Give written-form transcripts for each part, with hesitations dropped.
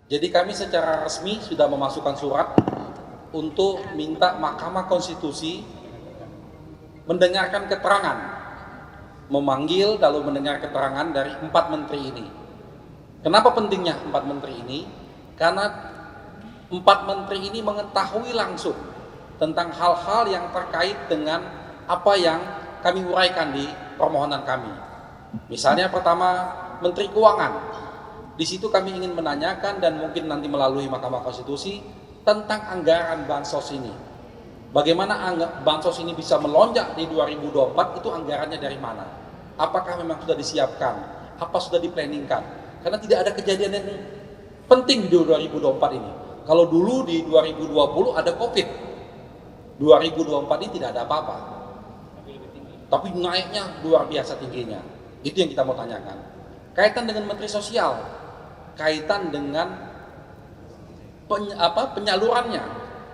Jadi kami secara resmi sudah memasukkan surat untuk minta Mahkamah Konstitusi mendengarkan keterangan, memanggil lalu mendengar keterangan dari 4 menteri ini. Kenapa pentingnya 4 menteri ini? Karena 4 menteri ini mengetahui langsung tentang hal-hal yang terkait dengan apa yang kami uraikan di permohonan kami. Misalnya pertama, Menteri Keuangan. Di situ kami ingin menanyakan dan mungkin nanti melalui Mahkamah Konstitusi tentang anggaran bansos ini. Bagaimana bansos ini bisa melonjak di 2024, itu anggarannya dari mana? Apakah memang sudah disiapkan? Apa sudah diplanningkan? Karena tidak ada kejadian yang penting di 2024 ini. Kalau dulu di 2020 ada COVID, 2024 ini tidak ada apa-apa. Tapi naiknya luar biasa tingginya. Itu yang kita mau tanyakan. Kaitan dengan Menteri Sosial, kaitan dengan penyalurannya,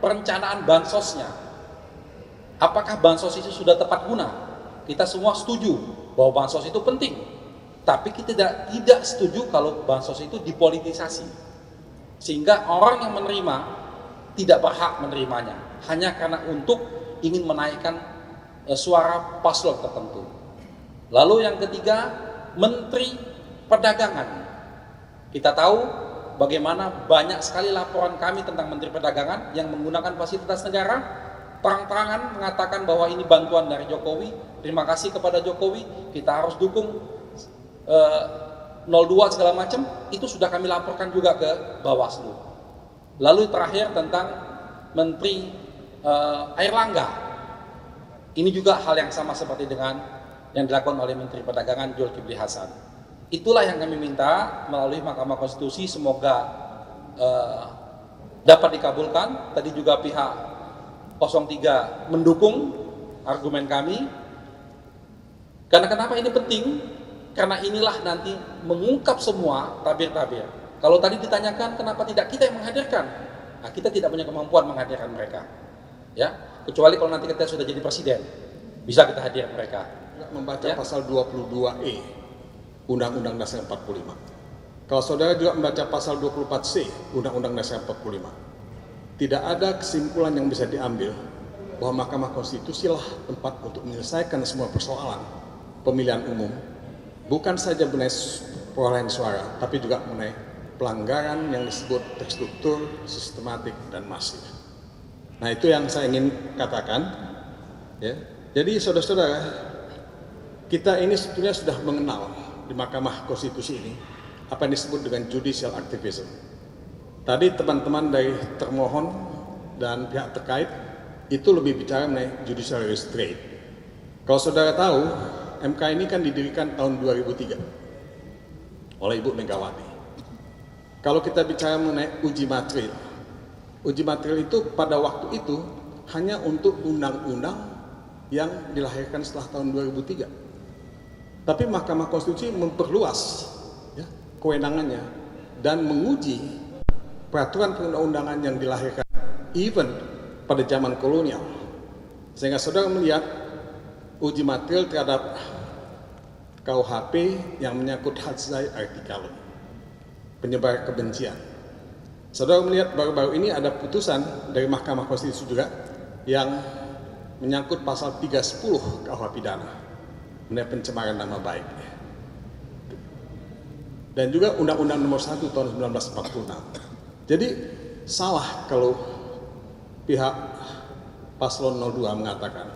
perencanaan bansosnya. Apakah bansos itu sudah tepat guna? Kita semua setuju bahwa bansos itu penting. Tapi kita tidak setuju kalau bansos itu dipolitisasi. Sehingga orang yang menerima tidak berhak menerimanya. Hanya karena untuk ingin menaikkan suara paslon tertentu. Lalu yang ketiga, Menteri Perdagangan. Kita tahu bagaimana banyak sekali laporan kami tentang Menteri Perdagangan yang menggunakan fasilitas negara, terang-terangan mengatakan bahwa ini bantuan dari Jokowi, terima kasih kepada Jokowi, kita harus dukung 02 segala macam, itu sudah kami laporkan juga ke Bawaslu. Lalu terakhir tentang Menteri Airlangga, ini juga hal yang sama seperti dengan yang dilakukan oleh Menteri Perdagangan Zulkifli Hasan. Itulah yang kami minta melalui Mahkamah Konstitusi, semoga dapat dikabulkan. Tadi juga pihak 03 mendukung argumen kami. Karena kenapa ini penting? Karena inilah nanti mengungkap semua tabir-tabir. Kalau tadi ditanyakan kenapa tidak kita yang menghadirkan, nah, kita tidak punya kemampuan menghadirkan mereka, ya. Kecuali kalau nanti kita sudah jadi presiden, bisa kita hadirkan mereka. Membaca pasal 22E Undang-Undang Dasar 45. Kalau saudara juga membaca pasal 24C Undang-Undang Dasar 45, tidak ada kesimpulan yang bisa diambil bahwa Mahkamah Konstitusi lah tempat untuk menyelesaikan semua persoalan pemilihan umum, bukan saja mengenai perolehan suara, tapi juga mengenai pelanggaran yang disebut terstruktur, sistematik, dan masif. Nah, itu yang saya ingin katakan. Ya. Jadi saudara-saudara, kita ini sebetulnya sudah mengenal di Mahkamah Konstitusi ini apa yang disebut dengan judicial activism. Tadi teman-teman dari termohon dan pihak terkait itu lebih bicara mengenai judicial restraint. Kalau saudara tahu, MK ini kan didirikan tahun 2003 oleh Ibu Megawati. Kalau kita bicara mengenai uji material itu pada waktu itu hanya untuk undang-undang yang dilahirkan setelah tahun 2003. Tapi Mahkamah Konstitusi memperluas ya, kewenangannya dan menguji peraturan perundang-undangan yang dilahirkan even pada zaman kolonial. Sehingga saudara melihat uji material terhadap KUHP yang menyangkut hadzai artikelum, penyebar kebencian. Saudara melihat baru-baru ini ada putusan dari Mahkamah Konstitusi juga yang menyangkut pasal 310 KUH pidana mengenai pencemaran nama baik. Dan juga Undang-Undang Nomor 1 tahun 1946. Jadi salah kalau pihak paslon 02 mengatakan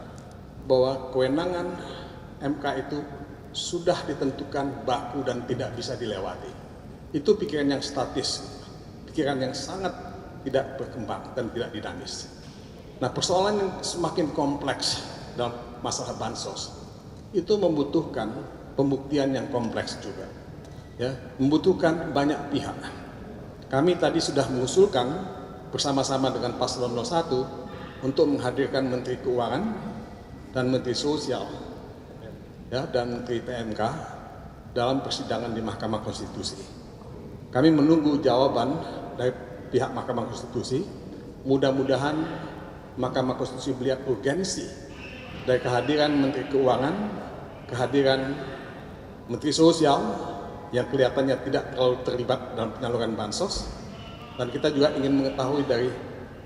bahwa kewenangan MK itu sudah ditentukan baku dan tidak bisa dilewati. Itu pikiran yang statis, pikiran yang sangat tidak berkembang dan tidak dinamis. Nah, persoalan yang semakin kompleks dalam masalah bansos itu membutuhkan pembuktian yang kompleks juga, ya, membutuhkan banyak pihak. Kami tadi sudah mengusulkan bersama-sama dengan paslon 01 untuk menghadirkan Menteri Keuangan dan Menteri Sosial, ya, dan Menteri PMK dalam persidangan di Mahkamah Konstitusi. Kami menunggu jawaban dari pihak Mahkamah Konstitusi. Mudah-mudahan Mahkamah Konstitusi melihat urgensi dari kehadiran Menteri Keuangan, kehadiran Menteri Sosial yang kelihatannya tidak terlalu terlibat dalam penyaluran bansos, Dan kita juga ingin mengetahui dari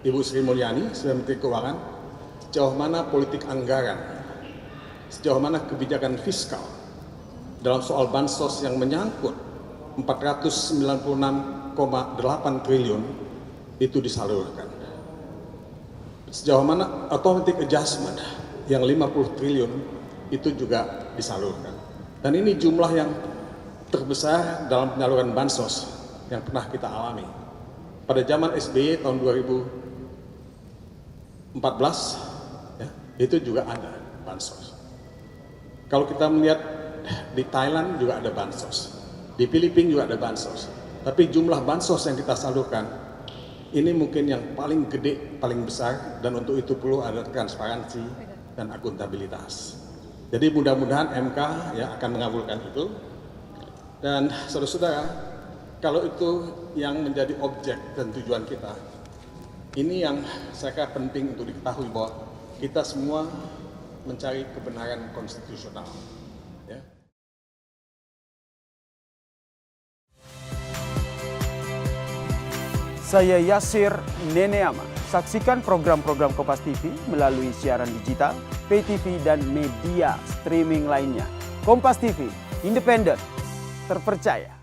Ibu Sri Mulyani, sebagai Menteri Keuangan, sejauh mana politik anggaran, sejauh mana kebijakan fiskal dalam soal bansos yang menyangkut 496,8 triliun itu disalurkan. Sejauh mana automatic adjustment yang 50 triliun itu juga disalurkan. Dan ini jumlah yang terbesar dalam penyaluran bansos yang pernah kita alami. Pada zaman SBY tahun 2014, ya, itu juga ada bansos. Kalau kita melihat di Thailand juga ada bansos, di Filipina juga ada bansos. Tapi jumlah bansos yang kita salurkan ini mungkin yang paling gede, paling besar, dan untuk itu perlu ada transparansi dan akuntabilitas. Jadi mudah-mudahan MK ya akan mengabulkan itu. Dan saudara-saudara, kalau itu yang menjadi objek dan tujuan kita, ini yang saya kira penting untuk diketahui bahwa kita semua mencari kebenaran konstitusional. Ya. Saya Yasir Neneama. Saksikan program-program Kompas TV melalui siaran digital, pay TV, dan media streaming lainnya. Kompas TV, independen, terpercaya.